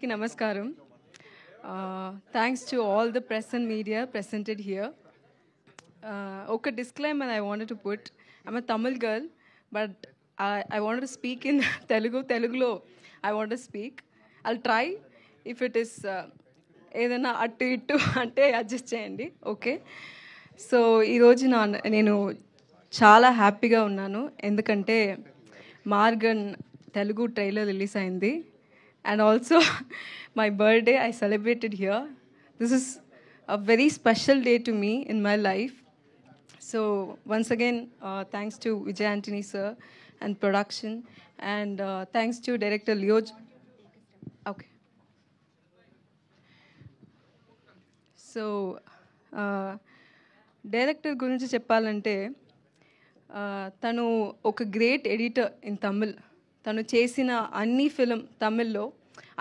Namaskaram. Thanks to all the press and media presented here. Okay, disclaimer I wanted to put. I'm a Tamil girl, but I wanted to speak in Telugulo. I want to speak. I'll try. If it is ఏదైనా అటు ఇటు అంటే adjust చేయండి okay so ఈరోజు నేను చాలా హ్యాపీగా ఉన్నాను ఎందుకంటే మార్గన్ తెలుగు ట్రైలర్ రిలీజ్ అయింది and also my birthday I celebrated here this is a very special day to me in my life so once again thanks to Vijay Antony sir and production and thanks to director లియోజ్ okay so director గురించి చెప్పాలంటే తను ఒక great editor in Tamil తను చేసిన అన్ని film తమిళ్లో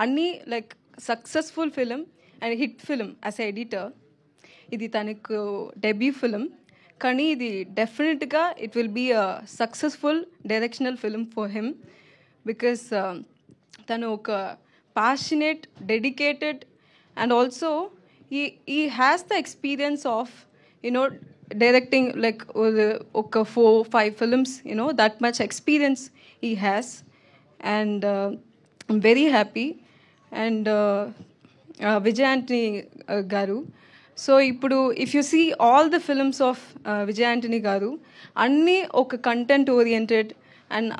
అన్నీ like successful film and hit film as a editor ఇది తనకు డెబ్యూ ఫిలిం కానీ ఇది డెఫినెట్గా it will be a successful directional film for him because తను ఒక passionate dedicated and also he has the experience of directing like okay 4-5 films that much experience he has and I'm very happy and Vijay Antony garu so ippudu if you see all the films of Vijay Antony garu anni oka content oriented and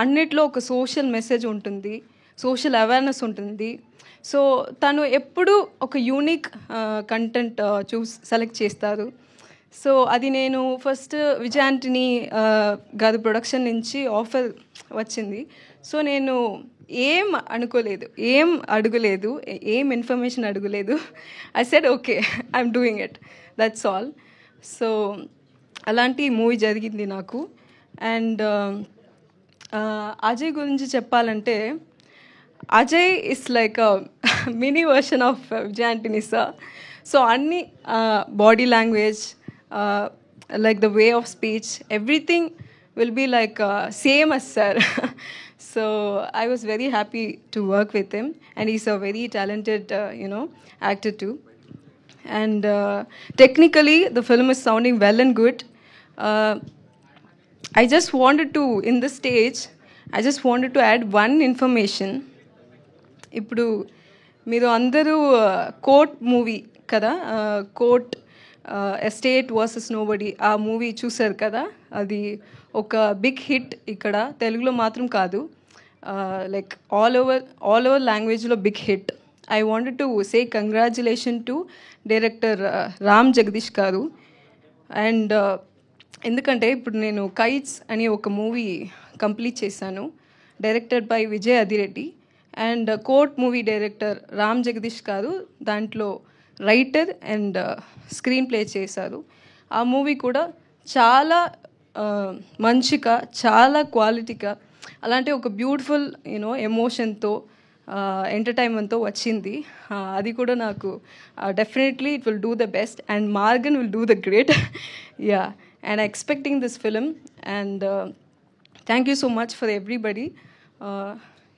annitlo oka social message untundi social awareness untundi so తను ఎప్పుడు ఒక unique content select చేస్తారు so అది నేను first Vijay Antony గారి production నుంచి offer వచ్చింది so నేను ఏం అడగలేదు ఏం ఇన్ఫర్మేషన్ అడగలేదు I said okay I'm doing it that's all so అలాంటి మూవీ జరిగింది నాకు అండ్ అజయ్ గురించి చెప్పాలంటే Ajay is like a mini version of Vijay Antony sir. So any body language, like the way of speech, everything will be like same as sir. So I was very happy to work with him, and he's a very talented, actor too. And technically, the film is sounding well and good. I just wanted to, in this stage, I just wanted to add one information. ఇప్పుడు మీరు అందరూ court movie కదా court estate versus nobody ఆ movie చూసారు కదా అది ఒక big hit ఇక్కడ తెలుగులో మాత్రం కాదు లైక్ ఆల్ ఓవర్ లాంగ్వేజ్లో big hit I wanted to say congratulation to director Ram Jagadish గారు అండ్ ఎందుకంటే ఇప్పుడు నేను కైట్స్ అని ఒక మూవీ కంప్లీట్ చేశాను directed by Vijay Adireddy and Court movie director Ram Jagadish గారు దాంట్లో రైటర్ అండ్ స్క్రీన్ ప్లే చేశారు ఆ మూవీ కూడా చాలా మంచిగా చాలా క్వాలిటీగా అలాంటి ఒక బ్యూటిఫుల్ ఎమోషన్తో ఎంటర్టైన్మెంట్తో వచ్చింది అది కూడా నాకు definitely it will do the best and Maargan will do the great yeah and expecting this film and thank you so much for everybody